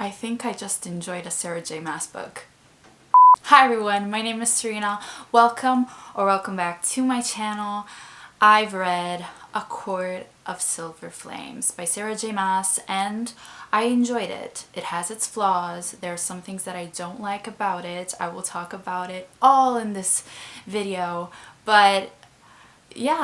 I think I just enjoyed a Sarah J. Maas book. Hi everyone, my name is Serena. Welcome back to my channel. I've read A Court of Silver Flames by Sarah J. Maas and I enjoyed it. It has its flaws. There are some things that I don't like about it. I will talk about it all in this video, but yeah,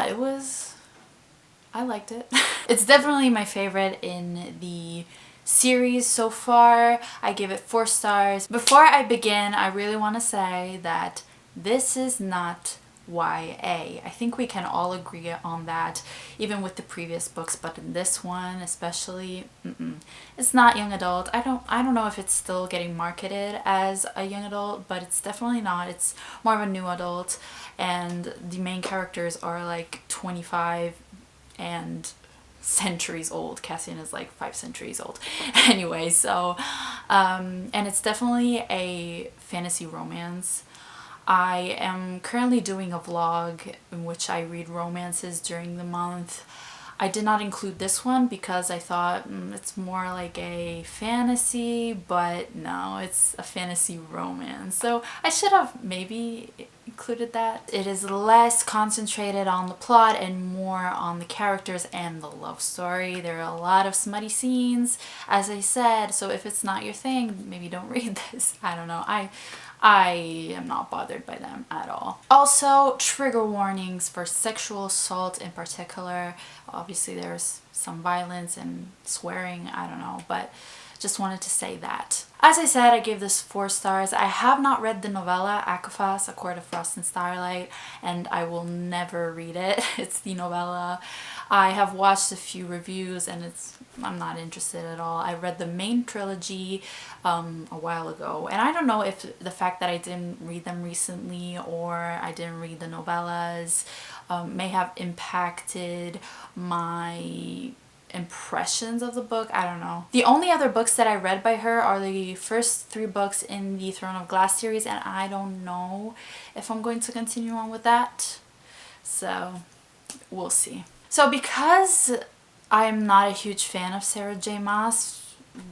I liked it. It's definitely my favorite in the series so far. I give it 4 stars. Before I begin, I really want to say that this is not YA. I think we can all agree on that, even with the previous books, but in this one especially, it's not young adult. I don't know if it's still getting marketed as a young adult, but it's definitely not. It's more of a new adult, and the main characters are like 25 and centuries old. Cassian is like 5 centuries old. Anyway, so and it's definitely a fantasy romance. I am currently doing a vlog in which I read romances during the month. I did not include this one because I thought it's more like a fantasy, but no, it's a fantasy romance. So I should have maybe included that. It is less concentrated on the plot and more on the characters and the love story. There are a lot of smutty scenes, as I said, so if it's not your thing, maybe don't read this. I don't know. I am not bothered by them at all. Also, trigger warnings for sexual assault in particular. Obviously there's some violence and swearing, I don't know, but just wanted to say that. As I said, I gave this 4 stars. I have not read the novella ACOSF, A Court of Frost and Starlight, and I will never read it. It's the novella. I have watched a few reviews and I'm not interested at all. I read the main trilogy a while ago, and I don't know if the fact that I didn't read them recently or I didn't read the novellas may have impacted my impressions of the book. I don't know. The only other books that I read by her are the first 3 books in the Throne of Glass series, and I don't know if I'm going to continue on with that. So we'll see. So because I'm not a huge fan of Sarah J. Maas,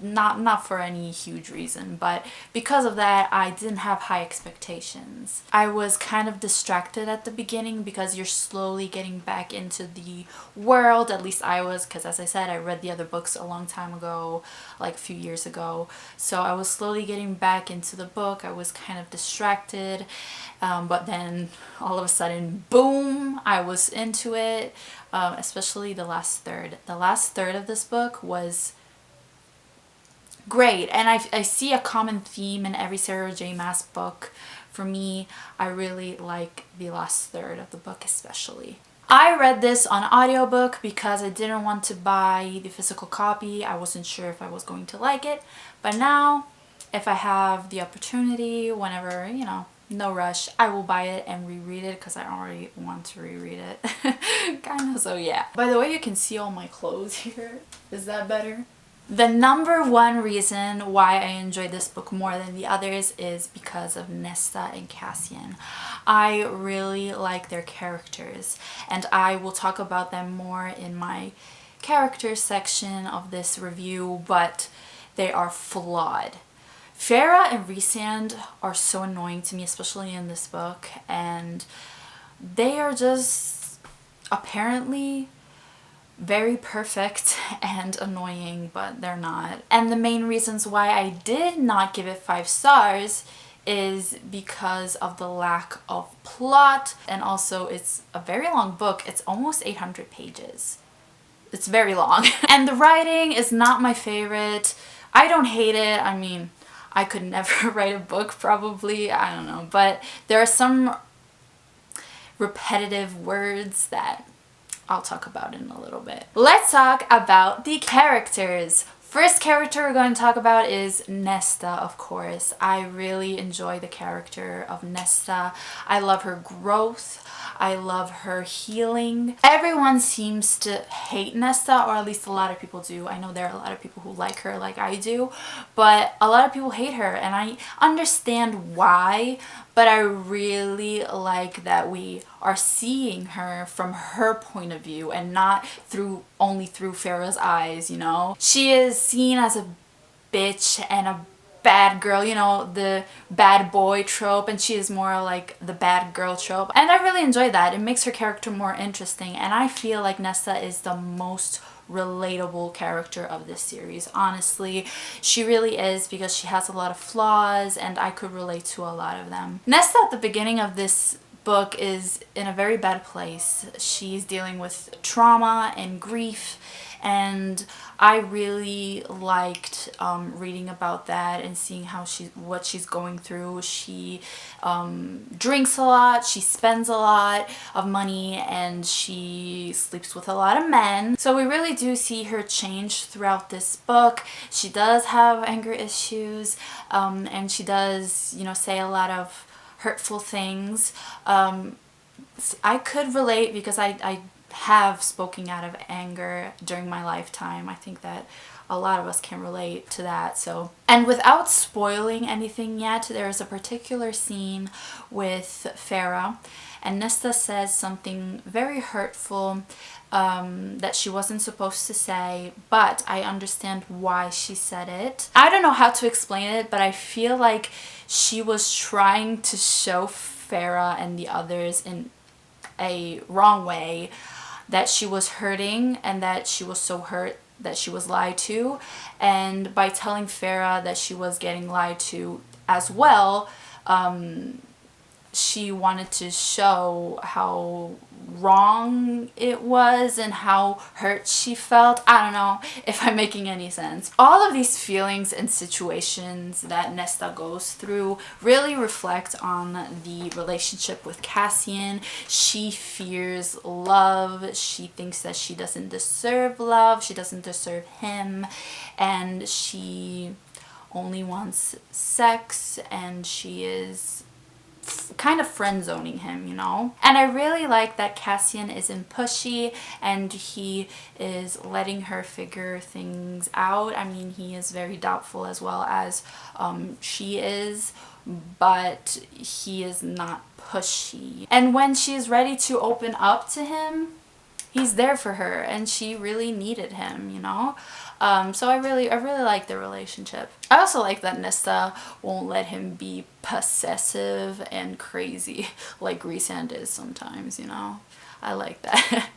not for any huge reason, but because of that, I didn't have high expectations. I was kind of distracted at the beginning because you're slowly getting back into the world. At least I was, because as I said, I read the other books a long time ago, like a few years ago. So I was slowly getting back into the book. I was kind of distracted, but then all of a sudden, boom, I was into it, especially the last third. The last third of this book was great, and I see a common theme in every Sarah J. Maas book. For me, I really like the last third of the book especially. I read this on audiobook because I didn't want to buy the physical copy. I wasn't sure if I was going to like it, but now if I have the opportunity, whenever, you know, no rush, I will buy it and reread it because I already want to reread it. Kind of, so yeah. By the way, you can see all my clothes here. Is that better? The number one reason why I enjoyed this book more than the others is because of Nesta and Cassian. I really like their characters, and I will talk about them more in my characters section of this review, but they are flawed. Farah and Rhysand are so annoying to me, especially in this book, and they are just apparently very perfect and annoying, but they're not. And the main reasons why I did not give it 5 stars is because of the lack of plot, and also it's a very long book. It's almost 800 pages. It's very long. And the writing is not my favorite. I don't hate it. I mean, I could never write a book probably, I don't know, but there are some repetitive words that I'll talk about in a little bit. Let's talk about the characters. First character we're going to talk about is Nesta, of course. I really enjoy the character of Nesta. I love her growth. I love her healing. Everyone seems to hate Nesta, or at least a lot of people do. I know there are a lot of people who like her like I do, but a lot of people hate her, and I understand why, but I really like that we are seeing her from her point of view and not only through Farah's eyes, you know? She is seen as a bitch and a bad girl, you know, the bad boy trope, and she is more like the bad girl trope. And I really enjoy that. It makes her character more interesting, and I feel like Nesta is the most relatable character of this series. Honestly, she really is, because she has a lot of flaws and I could relate to a lot of them. Nesta at the beginning of this book is in a very bad place. She's dealing with trauma and grief, and I really liked reading about that and seeing how what she's going through. She drinks a lot, she spends a lot of money, and she sleeps with a lot of men. So we really do see her change throughout this book. She does have anger issues, and she does, you know, say a lot of hurtful things. I could relate because I have spoken out of anger during my lifetime. I think that a lot of us can relate to that. So, and without spoiling anything yet, there's a particular scene with Farah, and Nesta says something very hurtful that she wasn't supposed to say, but I understand why she said it. I don't know how to explain it, but I feel like she was trying to show Farah and the others in a wrong way that she was hurting, and that she was so hurt that she was lied to, and by telling Farah that she was getting lied to as well, she wanted to show how wrong it was and how hurt she felt. I don't know if I'm making any sense. All of these feelings and situations that Nesta goes through really reflect on the relationship with Cassian. She fears love. She thinks that she doesn't deserve love. She doesn't deserve him. And she only wants sex, and she is kind of friend zoning him, you know. And I really like that Cassian isn't pushy, and he is letting her figure things out. I mean, he is very doubtful as well as she is, but he is not pushy. And when she is ready to open up to him, he's there for her, and she really needed him, you know. So I really like their relationship. I also like that Nesta won't let him be possessive and crazy like Rhysand is sometimes, you know. I like that.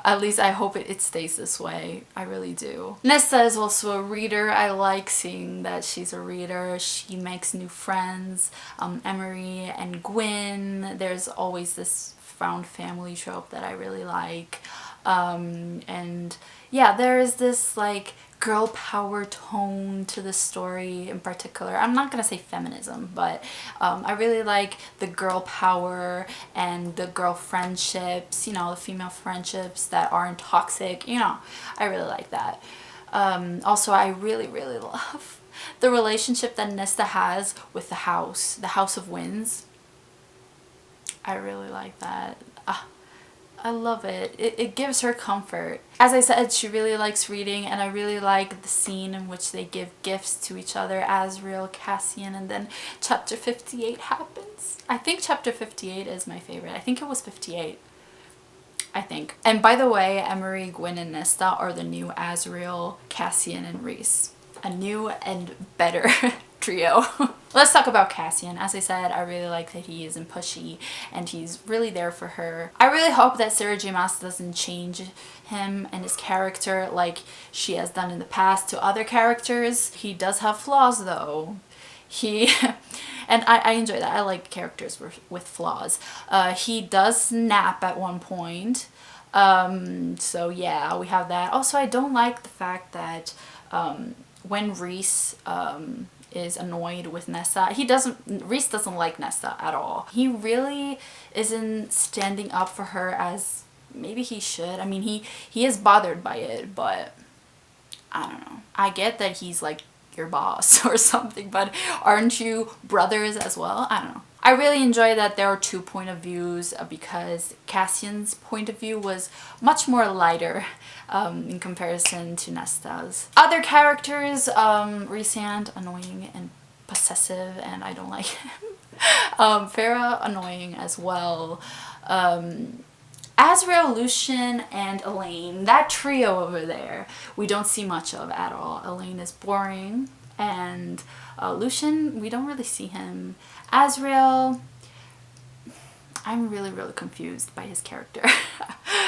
At least I hope it stays this way. I really do. Nesta is also a reader. I like seeing that she's a reader. She makes new friends. Emery and Gwyn. There's always this found family trope that I really like. And yeah, there is this like girl power tone to the story in particular. I'm not gonna say feminism, but I really like the girl power and the girl friendships, you know, the female friendships that aren't toxic, you know. I really like that. Also, I really love the relationship that Nesta has with the House of Winds. I really like that. I love it. It gives her comfort. As I said, she really likes reading, and I really like the scene in which they give gifts to each other, Asriel, Cassian, and then chapter 58 happens. I think chapter 58 is my favorite. I think it was 58. I think. And by the way, Emery, Gwyn, and Nesta are the new Asriel, Cassian, and Rhys. A new and better trio. Let's talk about Cassian. As I said, I really like that he isn't pushy and he's really there for her. I really hope that Sarah J Maas doesn't change him and his character like she has done in the past to other characters. He does have flaws though. And I enjoy that. I like characters with flaws. He does snap at one point. So yeah, we have that. Also, I don't like the fact that when Rhys is annoyed with Nesta, Rhys doesn't like Nesta at all. He really isn't standing up for her as maybe he should. I mean, he is bothered by it, but I don't know. I get that he's like your boss or something, but aren't you brothers as well? I don't know. I really enjoy that there are two point of views because Cassian's point of view was much more lighter in comparison to Nesta's. Other characters, Rhysand, annoying and possessive, and I don't like him. Farah, annoying as well. Asriel, Lucian, and Elaine, that trio over there, we don't see much of at all. Elaine is boring. And Lucian, we don't really see him. Azrael, I'm really confused by his character.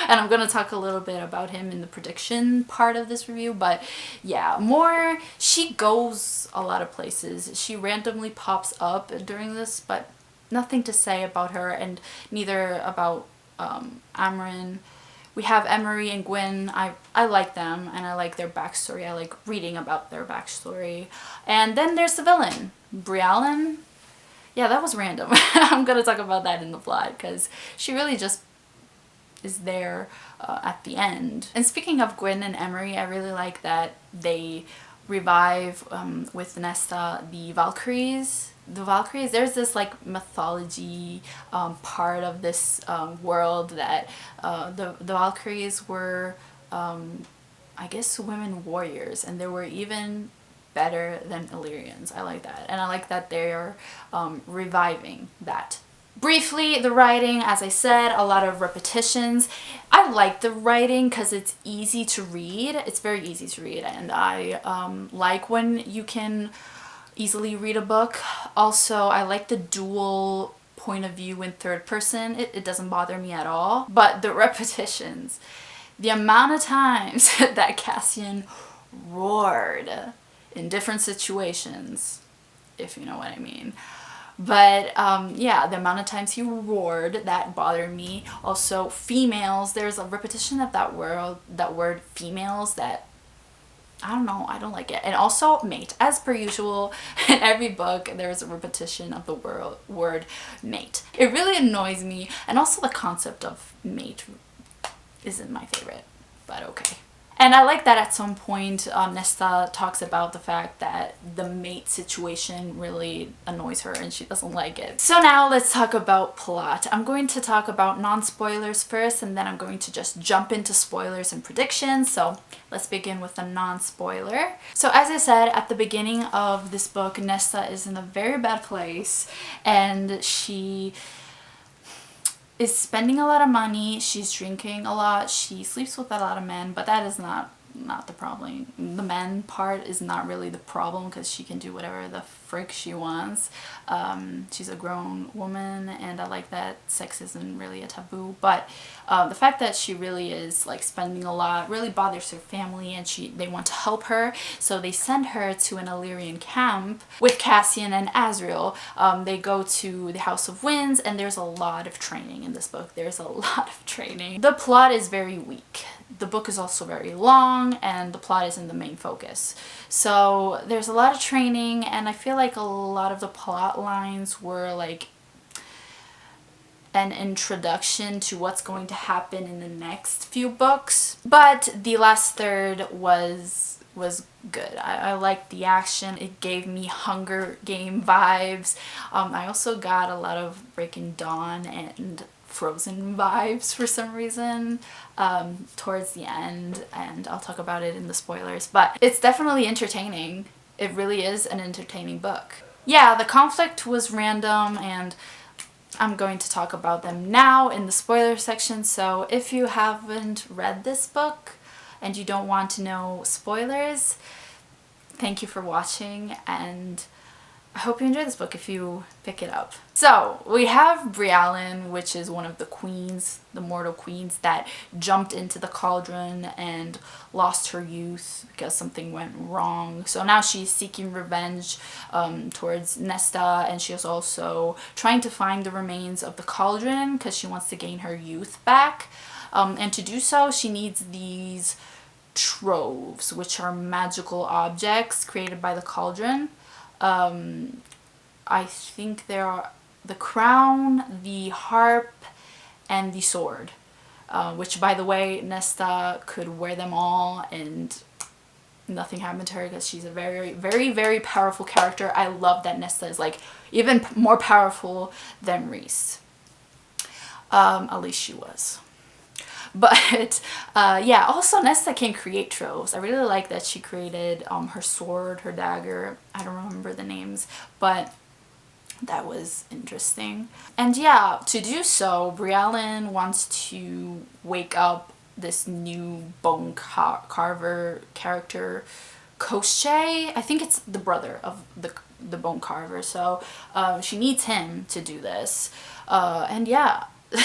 And I'm gonna talk a little bit about him in the prediction part of this review, but yeah, more, she goes a lot of places. She randomly pops up during this, but nothing to say about her, and neither about Amren. We have Emery and Gwyn. I like them, and I like their backstory. I like reading about their backstory. And then there's the villain, Brialyn. Yeah, that was random. I'm gonna talk about that in the plot, because she really just is there at the end. And speaking of Gwyn and Emery, I really like that they revive with Nesta the Valkyries. The Valkyries, there's this like mythology part of this world that the Valkyries were I guess women warriors, and they were even better than Illyrians. I like that, and I like that they are reviving that. Briefly, the writing, as I said, a lot of repetitions. I like the writing because it's easy to read. It's very easy to read, and I like when you can easily read a book. Also, I like the dual point of view in third person. It doesn't bother me at all. But the repetitions, the amount of times that Cassian roared in different situations, if you know what I mean. But yeah, the amount of times he roared, that bothered me. Also, females, there's a repetition of that word females that, I don't know, I don't like it. And also mate, as per usual, in every book there's a repetition of the word mate. It really annoys me, and also the concept of mate isn't my favorite, but okay. And I like that at some point Nesta talks about the fact that the mate situation really annoys her and she doesn't like it. So now let's talk about plot. I'm going to talk about non-spoilers first, and then I'm going to just jump into spoilers and predictions. So let's begin with a non-spoiler. So as I said at the beginning of this book, Nesta is in a very bad place, and she is spending a lot of money, she's drinking a lot, she sleeps with a lot of men, but that is not the problem. The men part is not really the problem, because she can do whatever the frick she wants. She's a grown woman, and I like that sex isn't really a taboo, but the fact that she really is like spending a lot really bothers her family, and they want to help her, so they send her to an Illyrian camp with Cassian and Azrael. They go to the House of Winds, and there's a lot of training in this book. There's a lot of training. The plot is very weak. The book is also very long, and the plot isn't the main focus. So there's a lot of training, and I feel like a lot of the plot lines were like an introduction to what's going to happen in the next few books. But the last third was good. I liked the action. It gave me Hunger Game vibes. I also got a lot of Breaking Dawn and Frozen vibes for some reason towards the end, and I'll talk about it in the spoilers, but it's definitely entertaining. It really is an entertaining book. Yeah, the conflict was random, and I'm going to talk about them now in the spoiler section. So if you haven't read this book and you don't want to know spoilers, thank you for watching, and I hope you enjoy this book if you pick it up. So we have Brialyn, which is one of the queens, the mortal queens, that jumped into the cauldron and lost her youth because something went wrong. So now she's seeking revenge towards Nesta, and she's also trying to find the remains of the cauldron because she wants to gain her youth back. And to do so, she needs these troves, which are magical objects created by the cauldron. I think there are the crown, the harp, and the sword, which, by the way, Nesta could wear them all and nothing happened to her because she's a very powerful character. I love that Nesta is like even more powerful than Rhys. At least she was. But yeah, also Nesta can create troves. I really like that she created her sword, her dagger. I don't remember the names, but that was interesting. And yeah, to do so, Brialyn wants to wake up this new bone carver character Koschei, I think it's the brother of the bone carver, so she needs him to do this. And yeah,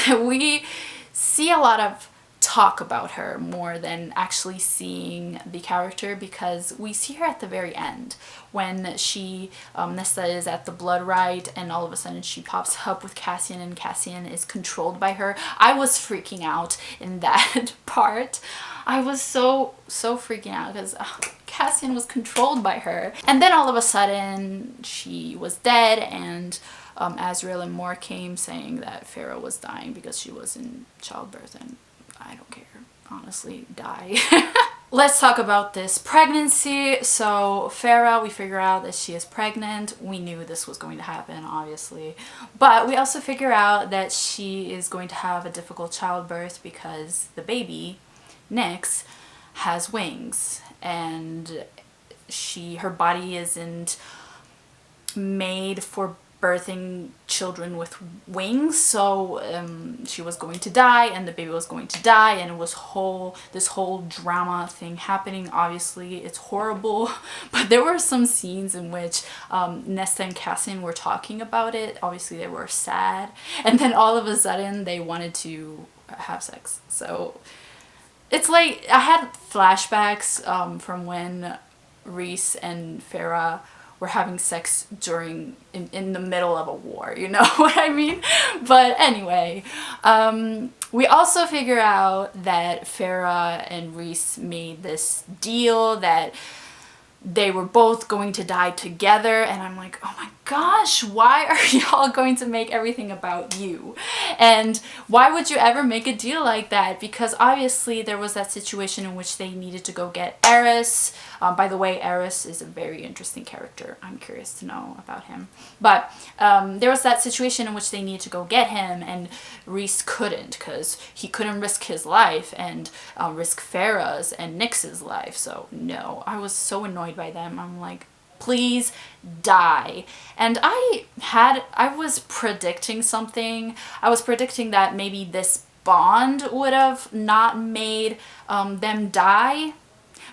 we see a lot of talk about her more than actually seeing the character, because we see her at the very end when she Nesta is at the blood rite, and all of a sudden she pops up with Cassian, and Cassian is controlled by her. I was freaking out in that part. I was so freaking out because Cassian was controlled by her. And then all of a sudden she was dead, and Azrael and Moore came saying that Farah was dying because she was in childbirth, and I don't care, honestly, die. Let's talk about this pregnancy. So Farah, we figure out that she is pregnant. We knew this was going to happen, obviously, but we also figure out that she is going to have a difficult childbirth because the baby, Nyx, has wings, and her body isn't made for birthing children with wings, so she was going to die, and the baby was going to die, and it was this whole drama thing happening. Obviously it's horrible, but there were some scenes in which Nesta and Cassian were talking about it. Obviously they were sad, and then all of a sudden they wanted to have sex. So it's like I had flashbacks from when Rhys and Farah were having sex in the middle of a war, you know what I mean? But anyway, we also figure out that Farah and Rhys made this deal that they were both going to die together, and I'm like, oh my gosh, why are y'all going to make everything about you? And why would you ever make a deal like that? Because obviously there was that situation in which they needed to go get Eris. By the way, Eris is a very interesting character. I'm curious to know about him. But there was that situation in which they needed to go get him, and Rhys couldn't, because he couldn't risk his life and risk Farah's and Nyx's life. So no, I was so annoyed by them. I'm like, please die. And I was predicting something. I was predicting that maybe this bond would have not made them die,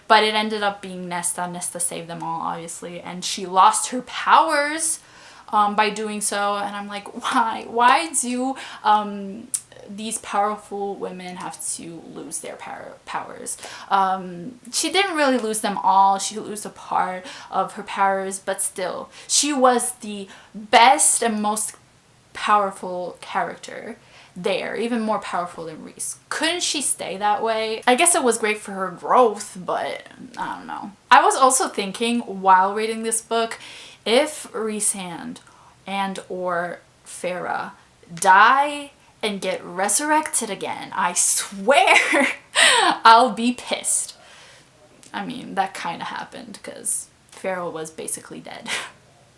but it ended up being Nesta. Nesta saved them all, obviously, and she lost her powers by doing so. And I'm like, why do these powerful women have to lose their powers? She didn't really lose them all. She lost a part of her powers, but still, she was the best and most powerful character there, even more powerful than Rhys. Couldn't she stay that way? I guess it was great for her growth, but I don't know. I was also thinking while reading this book, if Rhysand and or Farah die and get resurrected again, I swear I'll be pissed. I mean, that kind of happened because Farah was basically dead.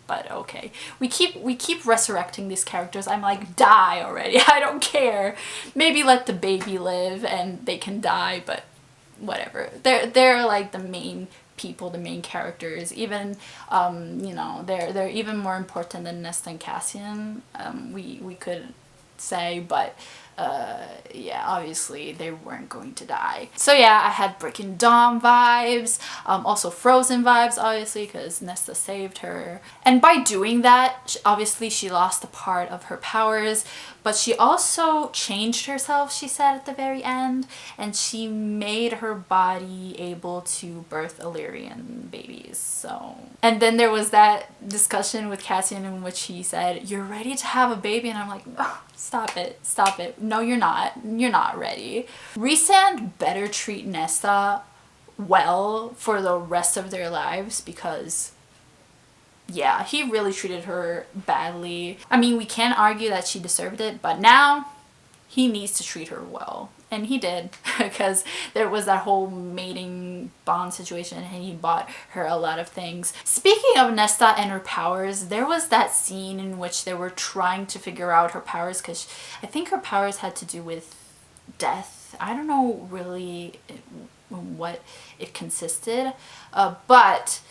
But okay, we keep resurrecting these characters. I'm like, die already. I don't care. Maybe let the baby live and they can die, but whatever. They're like the main people, the main characters. Even you know, they're even more important than Nesta and Cassian. We could say, but yeah, obviously they weren't going to die. So yeah, I had Breaking Dawn vibes, also Frozen vibes, obviously, because Nesta saved her. And by doing that, obviously she lost a part of her powers, but she also changed herself, she said at the very end, and she made her body able to birth Illyrian babies. So, and then there was that discussion with Cassian in which he said, "You're ready to have a baby," and I'm like, oh, stop it, stop it. No, you're not. You're not ready. Rhysand better treat Nesta well for the rest of their lives, because yeah, he really treated her badly. I mean, we can't argue that she deserved it, but now he needs to treat her well. And he did, because there was that whole mating bond situation and he bought her a lot of things. Speaking of Nesta and her powers, there was that scene in which they were trying to figure out her powers, because I think her powers had to do with death. I don't know really what it consisted, but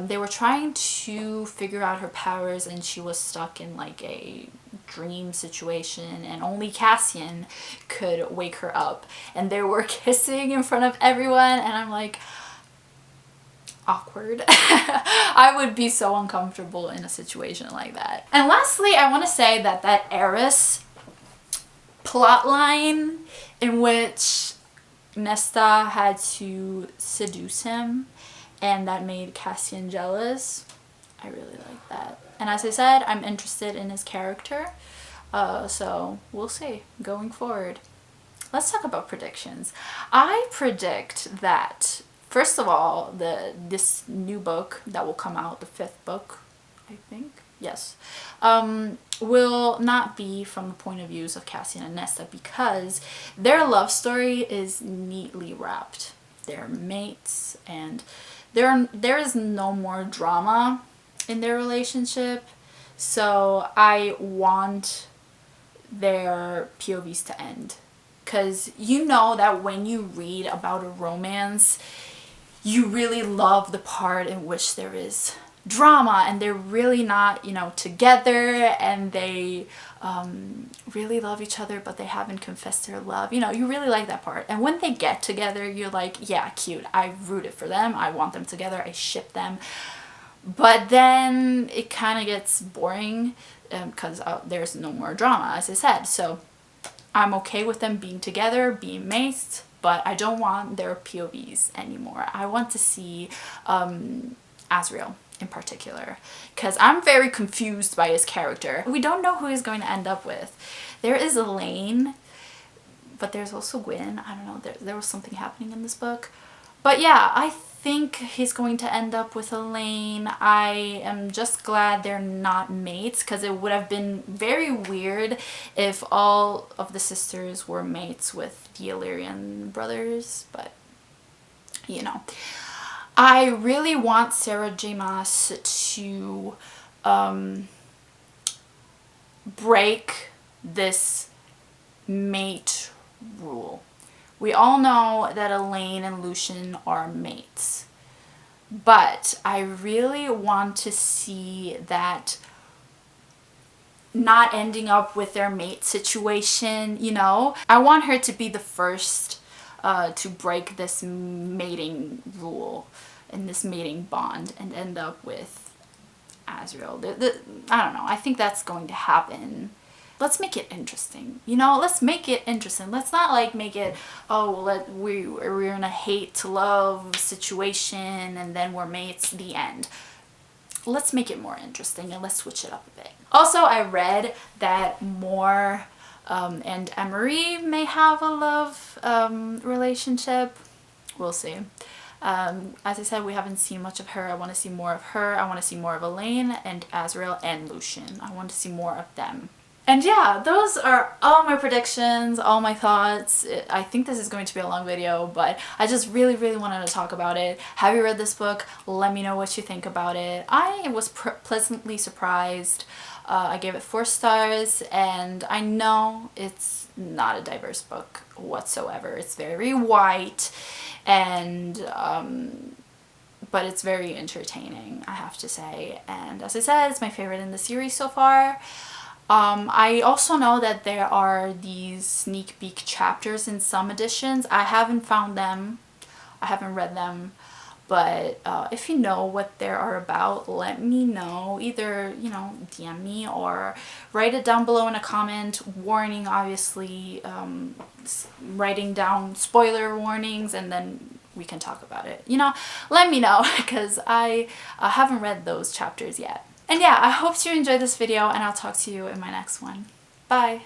they were trying to figure out her powers, and she was stuck in like a dream situation, and only Cassian could wake her up, and they were kissing in front of everyone, and I'm like, awkward. I would be so uncomfortable in a situation like that. And lastly, I want to say that that heiress plotline in which Nesta had to seduce him and that made Cassian jealous, I really like that. And as I said, I'm interested in his character, so we'll see going forward. Let's talk about predictions. I predict that, first of all, this new book that will come out, the 5th book, I think, yes, will not be from the point of views of Cassian and Nesta because their love story is neatly wrapped. They're mates and there is no more drama in their relationship, so I want their POVs to end. Because you know that when you read about a romance, you really love the part in which there is drama and they're really not, you know, together and they really love each other but they haven't confessed their love. You know, you really like that part. And when they get together, you're like, yeah, cute. I rooted for them. I want them together. I ship them. But then it kind of gets boring because there's no more drama, as I said. So I'm okay with them being together, being maced, but I don't want their POVs anymore. I want to see Azriel in particular, because I'm very confused by his character. We don't know who he's going to end up with. There is Elaine, but there's also Gwyn. I don't know, there was something happening in this book. But yeah, I think he's going to end up with Elaine. I am just glad they're not mates because it would have been very weird if all of the sisters were mates with the Illyrian brothers, but you know. I really want Sarah J. Maas to break this mate rule. We all know that Elaine and Lucian are mates, but I really want to see that not ending up with their mate situation, you know? I want her to be the first to break this mating rule and this mating bond and end up with Azriel. I don't know, I think that's going to happen. Let's make it interesting, you know? Let's make it interesting. Let's not like make it, oh, we're in a hate to love situation and then we're mates, the end. Let's make it more interesting and let's switch it up a bit. Also, I read that Mor and Emery may have a love relationship. We'll see. As I said, we haven't seen much of her. I want to see more of her. I want to see more of Elaine and Azriel and Lucian. I want to see more of them. And yeah, those are all my predictions, all my thoughts. I think this is going to be a long video, but I just really wanted to talk about it. Have you read this book? Let me know what you think about it. I was pleasantly surprised. I gave it 4 stars, and I know it's not a diverse book whatsoever. It's very white, and but it's very entertaining, I have to say. And as I said, it's my favorite in the series so far. I also know that there are these sneak peek chapters in some editions. I haven't found them. I haven't read them. But if you know what they are about, let me know. Either, you know, DM me or write it down below in a comment. Warning, obviously, writing down spoiler warnings, and then we can talk about it. You know, let me know because I haven't read those chapters yet. And yeah, I hope you enjoyed this video, and I'll talk to you in my next one. Bye!